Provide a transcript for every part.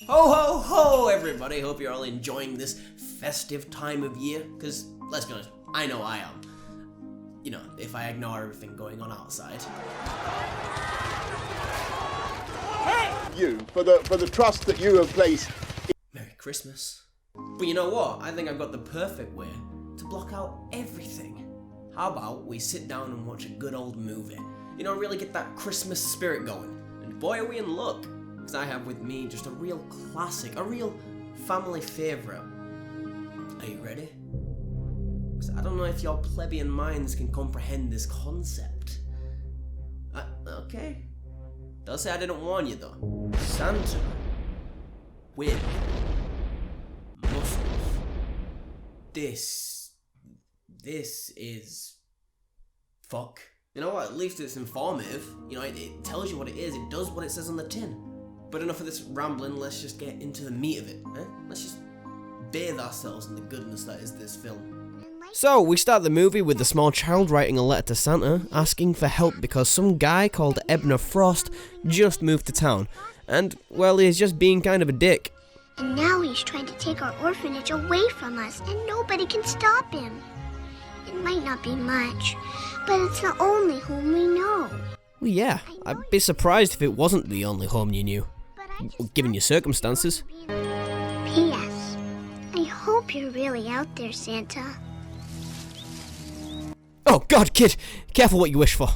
Ho ho ho everybody, hope you're all enjoying this festive time of year, because let's be honest, I know I am. You know, if I ignore everything going on outside. You, for the trust that you have placed. Merry Christmas. But you know what, I think I've got the perfect way to block out everything. How about we sit down and watch a good old movie? You know, really get that Christmas spirit going. And boy are we in luck, because I have with me just a real classic, a real family favourite. Are you ready? Because I don't know if your plebeian minds can comprehend this concept. Okay. Don't say I didn't warn you though. Santa with muscles. This is fuck. You know what, at least it's informative. You know, it tells you what it is, it does what it says on the tin. But enough of this rambling, let's just get into the meat of it, eh? Let's just bathe ourselves in the goodness that is this film. So, we start the movie with the small child writing a letter to Santa, asking for help because some guy called Ebner Frost just moved to town. And, well, he's just being kind of a dick. And now he's trying to take our orphanage away from us, and nobody can stop him. It might not be much, but it's the only home we know. Well, yeah, I'd be surprised if it wasn't the only home you knew, given your circumstances. P.S. I hope you're really out there, Santa. Oh god, kid, careful what you wish for.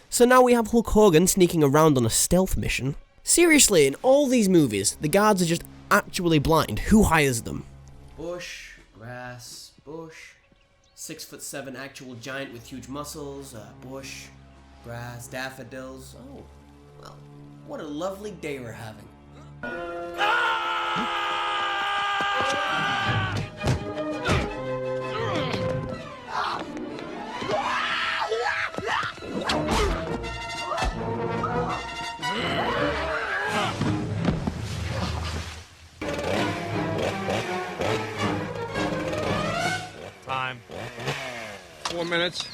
So now we have Hulk Hogan sneaking around on a stealth mission. Seriously, in all these movies, the guards are just actually blind. Who hires them? Bush, grass, bush. 6'7" actual giant with huge muscles, bush, grass, daffodils. Oh, well, what a lovely day we're having. Time. 4 minutes,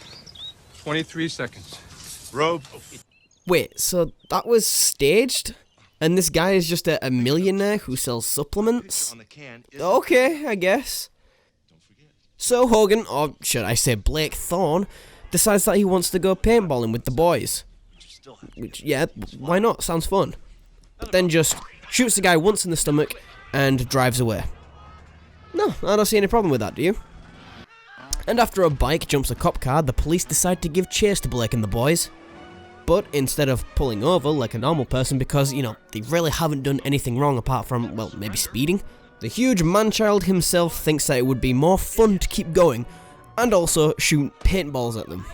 23 seconds. Rope. Wait, so that was staged? And this guy is just a millionaire who sells supplements? Okay, I guess. So Hogan, or should I say Blake Thorne, decides that he wants to go paintballing with the boys. Which, yeah, why not? Sounds fun. But then just shoots the guy once in the stomach and drives away. No, I don't see any problem with that, do you? And after a bike jumps a cop car, the police decide to give chase to Blake and the boys. But instead of pulling over like a normal person because, you know, they really haven't done anything wrong apart from, well, maybe speeding, the huge man-child himself thinks that it would be more fun to keep going and also shoot paintballs at them.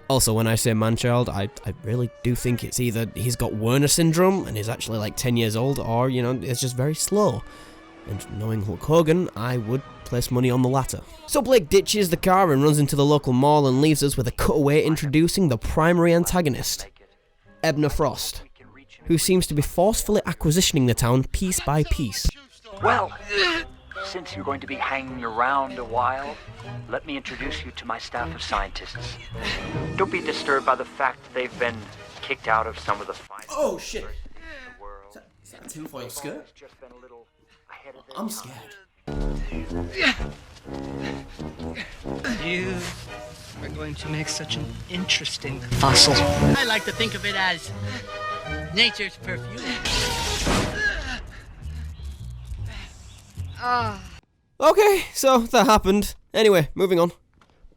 Also, when I say man-child, I really do think it's either he's got Werner syndrome and is actually like 10 years old, or, you know, it's just very slow. And knowing Hulk Hogan, I would place money on the latter. So Blake ditches the car and runs into the local mall and leaves us with a cutaway introducing the primary antagonist, Ebner Frost, who seems to be forcefully acquisitioning the town piece by piece. Well, since you're going to be hanging around a while, let me introduce you to my staff of scientists. Don't be disturbed by the fact that they've been kicked out of some of the finest Oh shit! Is that a tinfoil skirt? I'm scared. You are going to make such an interesting fossil. I like to think of it as nature's perfume. Okay, so that happened. Anyway, moving on.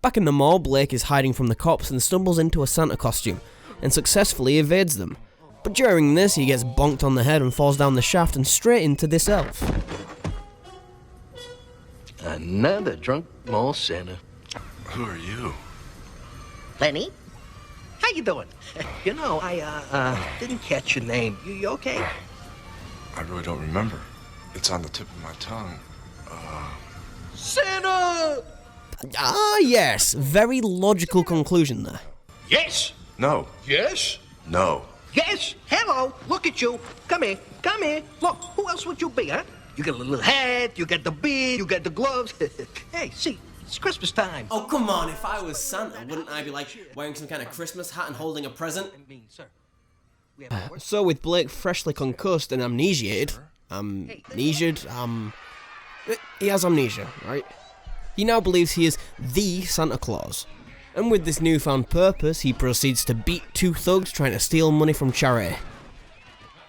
Back in the mall, Blake is hiding from the cops and stumbles into a Santa costume, and successfully evades them. But during this, he gets bonked on the head and falls down the shaft and straight into this elf. Another drunk mall Santa. Who are you? Lenny? How you doing? You know, I didn't catch your name. You okay? I really don't remember. It's on the tip of my tongue. Santa! Ah, yes. Very logical conclusion there. Yes! No. Yes? No. Yes! Hello! Look at you! Come here! Come here! Look, who else would you be, huh? You got a little hat, you got the beard, you got the gloves. Hey, see, it's Christmas time. Oh, come on. If I was Santa, wouldn't I be like wearing some kind of Christmas hat and holding a present? I mean, sir. So with Blake freshly concussed and amnesiated, he has amnesia, right? He now believes he is the Santa Claus. And with this newfound purpose, he proceeds to beat two thugs trying to steal money from charity.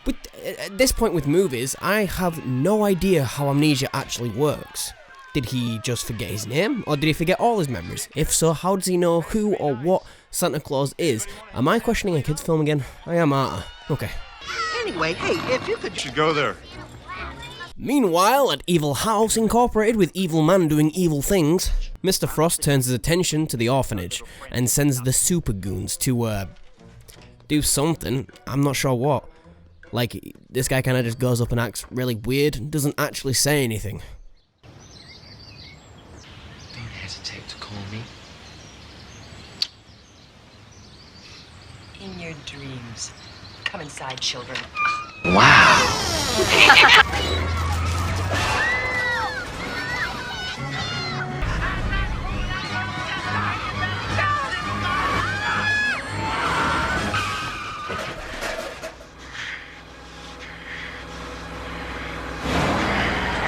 But at this point with movies, I have no idea how amnesia actually works. Did he just forget his name, or did he forget all his memories? If so, how does he know who or what Santa Claus is? Am I questioning a kid's film again? I am, aren't I? Okay. Anyway, hey, if you could... You should go there. Meanwhile, at Evil House Incorporated with evil man doing evil things, Mr. Frost turns his attention to the orphanage and sends the super goons to, do something. I'm not sure what. Like, this guy kinda just goes up and acts really weird and doesn't actually say anything. Don't hesitate to call me. In your dreams. Come inside, children.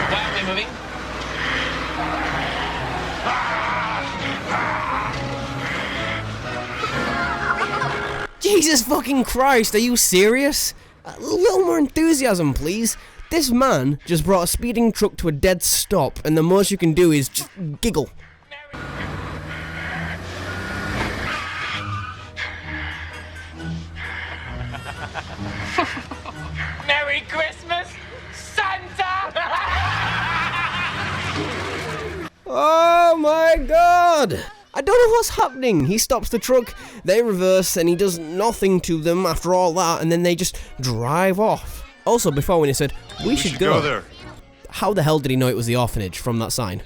Quietly moving. Jesus fucking Christ, are you serious? A little more enthusiasm, please. This man just brought a speeding truck to a dead stop, and the most you can do is just giggle. Merry Christmas, Santa! Oh my god! I don't know what's happening. He stops the truck, they reverse, and he does nothing to them after all that, and then they just drive off. Also, before when he said, we should go there. How the hell did he know it was the orphanage from that sign?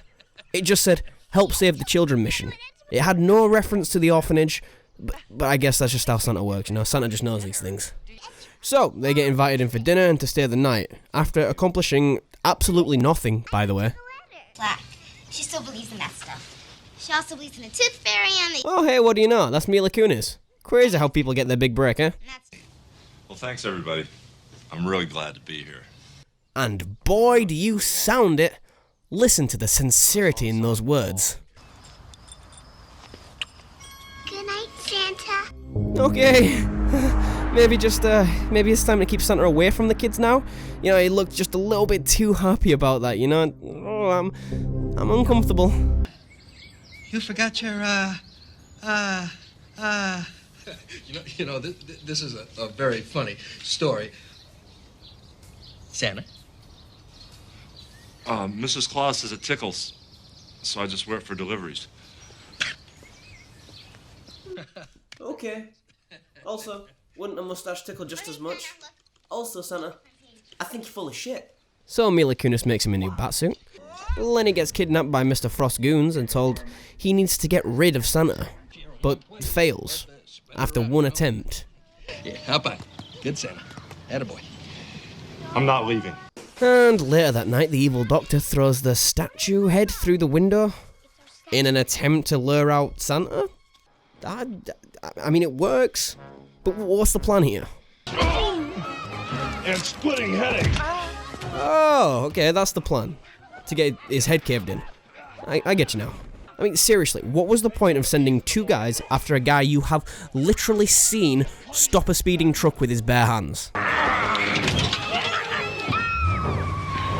It just said, help save the children mission. It had no reference to the orphanage, but I guess that's just how Santa works, you know, Santa just knows these things. So, they get invited in for dinner and to stay the night, after accomplishing absolutely nothing, by the way. Black. She still believes in that stuff. She also believes in the tooth fairy and the... Oh hey, what do you know? That's Mila Kunis. Crazy how people get their big break, eh? Well, thanks everybody. I'm really glad to be here. And boy, do you sound it. Listen to the sincerity in those words. Good night, Santa. Okay. maybe it's time to keep Santa away from the kids now. You know, he looked just a little bit too happy about that, you know? Oh, I'm uncomfortable. You forgot your, You know, this is a very funny story. Santa? Mrs. Claus says it tickles, so I just wear it for deliveries. Okay. Also, wouldn't a mustache tickle just as much? Also, Santa, I think you're full of shit. So Mila Kunis makes him a new batsuit. Lenny gets kidnapped by Mr. Frost goons and told he needs to get rid of Santa, but fails after one attempt. Yeah, hop on. Good Santa. Attaboy. I'm not leaving. And later that night, the evil doctor throws the statue head through the window in an attempt to lure out Santa. I mean, it works, but what's the plan here? And splitting headache. Oh, okay, that's the plan. To get his head caved in. I get you now. I mean, seriously, what was the point of sending two guys after a guy you have literally seen stop a speeding truck with his bare hands?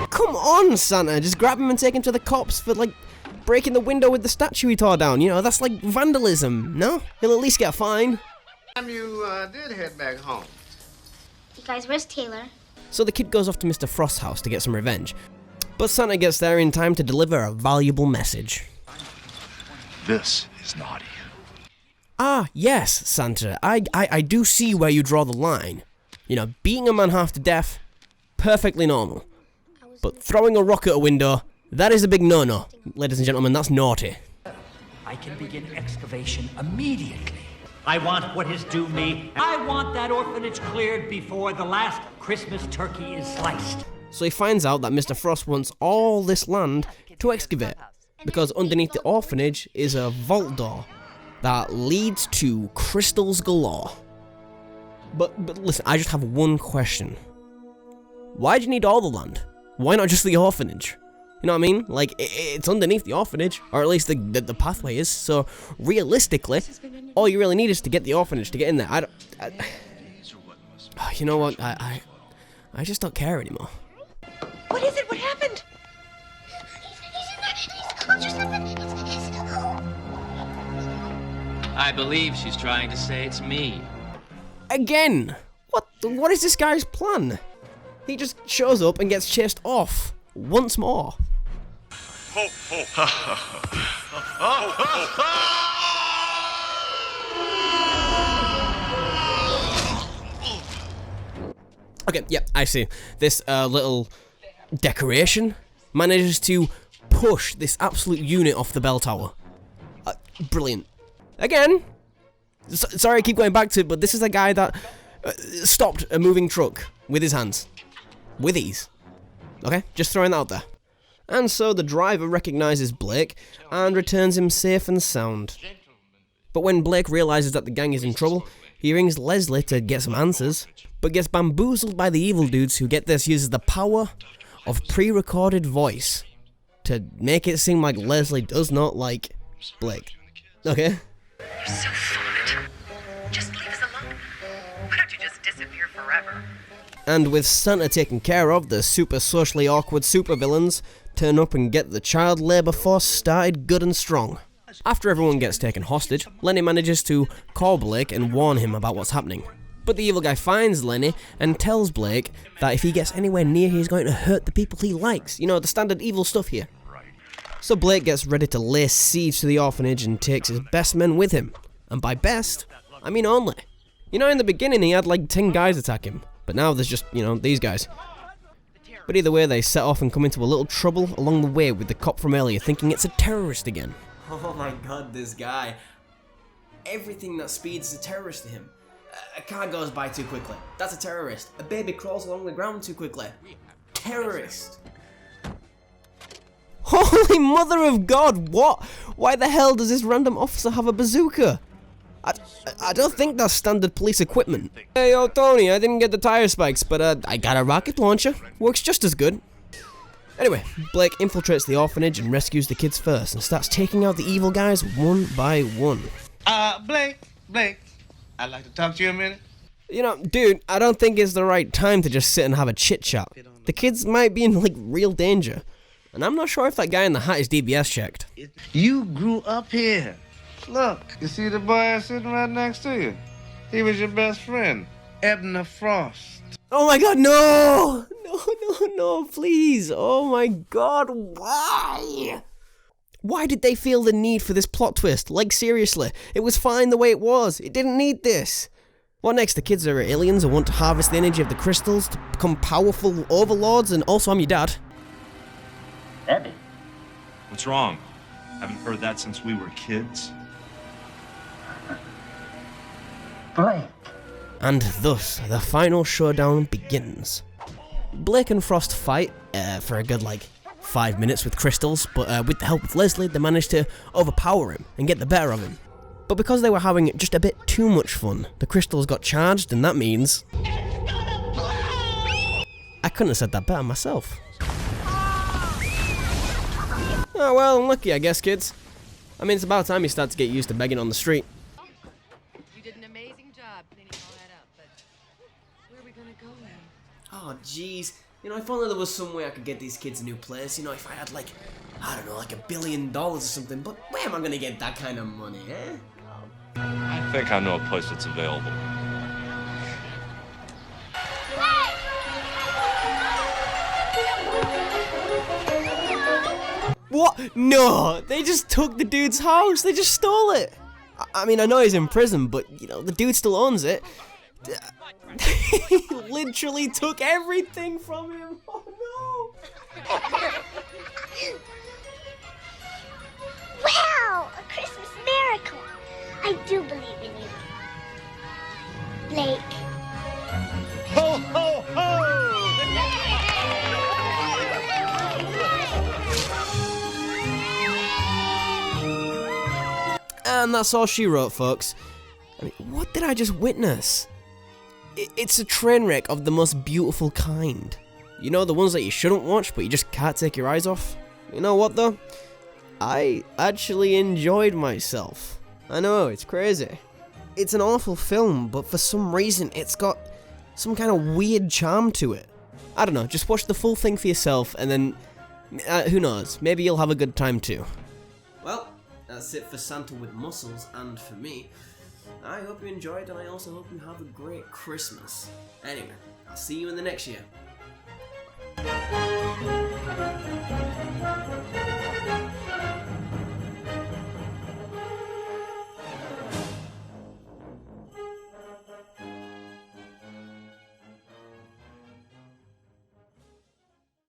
Come on, Santa, just grab him and take him to the cops for, like, breaking the window with the statue he tore down. You know, that's like vandalism, no? He'll at least get a fine. You did head back home. You guys, where's Taylor? So the kid goes off to Mr. Frost's house to get some revenge. But Santa gets there in time to deliver a valuable message. This is naughty. Ah, yes, Santa, I do see where you draw the line. You know, beating a man half to death, perfectly normal. But throwing a rock at a window, that is a big no-no. Ladies and gentlemen, that's naughty. I can begin excavation immediately. I want what is due me. I want that orphanage cleared before the last Christmas turkey is sliced. So he finds out that Mr. Frost wants all this land to excavate, because underneath the orphanage is a vault door that leads to crystals galore. But listen, I just have one question. Why do you need all the land? Why not just the orphanage? You know what I mean? Like, it's underneath the orphanage, or at least the pathway is, so realistically, all you really need is to get the orphanage to get in there. You know what? I just don't care anymore. What is it? What happened? I believe she's trying to say it's me. Again! What is this guy's plan? He just shows up and gets chased off. Once more. Okay, yeah, I see. This little decoration manages to push this absolute unit off the bell tower. Brilliant. Again, sorry I keep going back to it, but this is a guy that stopped a moving truck with his hands. With ease. Okay, just throwing that out there. And so the driver recognises Blake and returns him safe and sound. But when Blake realises that the gang is in trouble, he rings Leslie to get some answers, but gets bamboozled by the evil dudes who, get this, uses the power of pre-recorded voice to make it seem like Leslie does not like Blake. Okay? You're so full of it. Just leave us alone. Why don't you just disappear forever? And with Santa taken care of, the super socially awkward supervillains turn up and get the child labour force started good and strong. After everyone gets taken hostage, Lenny manages to call Blake and warn him about what's happening. But the evil guy finds Lenny and tells Blake that if he gets anywhere near, he's going to hurt the people he likes. You know, the standard evil stuff here. So Blake gets ready to lay siege to the orphanage and takes his best men with him. And by best, I mean only. You know, in the beginning he had like 10 guys attack him, but now there's just, you know, these guys. But either way, they set off and come into a little trouble along the way with the cop from earlier thinking it's a terrorist again. Oh my god, this guy. Everything that speeds is a terrorist to him. A car goes by too quickly. That's a terrorist. A baby crawls along the ground too quickly. Terrorist. Holy mother of God, what? Why the hell does this random officer have a bazooka? I don't think that's standard police equipment. Hey, yo, Tony, I didn't get the tire spikes, but I got a rocket launcher. Works just as good. Anyway, Blake infiltrates the orphanage and rescues the kids first and starts taking out the evil guys one by one. Blake, I'd like to talk to you a minute. You know, dude, I don't think it's the right time to just sit and have a chit-chat. The kids might be in, like, real danger. And I'm not sure if that guy in the hat is DBS checked. You grew up here. Look, you see the boy sitting right next to you? He was your best friend, Edna Frost. Oh my god, no! No, please. Oh my god, why? Why did they feel the need for this plot twist? Like, seriously, it was fine the way it was. It didn't need this. What next? The kids are aliens and want to harvest the energy of the crystals to become powerful overlords, and also I'm your dad. Eddie? What's wrong? Haven't heard that since we were kids. Blake. And thus, the final showdown begins. Blake and Frost fight for a good, 5 minutes with crystals, but with the help of Leslie, they managed to overpower him and get the better of him. But because they were having just a bit too much fun, the crystals got charged, and that means... I couldn't have said that better myself. Oh well, unlucky I guess, kids. I mean, it's about time you start to get used to begging on the street. You did an amazing job cleaning all that up, but where are we gonna go now? Oh jeez, you know, if only there was some way I could get these kids a new place, you know, if I had I don't know, $1 billion or something, but where am I gonna get that kind of money, eh? I think I know a place that's available. What? No! They just took the dude's house! They just stole it! I mean, I know he's in prison, but, you know, the dude still owns it. He literally took everything from him! Oh no! Wow! A Christmas miracle! I do believe in you. Blake. Ho, ho, ho! And that's all she wrote, folks. I mean, what did I just witness? It's a train wreck of the most beautiful kind. You know, the ones that you shouldn't watch, but you just can't take your eyes off? You know what, though? I actually enjoyed myself. I know, it's crazy. It's an awful film, but for some reason, it's got some kind of weird charm to it. I don't know, just watch the full thing for yourself, and then, who knows, maybe you'll have a good time too. Well, that's it for Santa with Muscles, and for me. I hope you enjoyed, and I also hope you have a great Christmas. Anyway, I'll see you in the next year.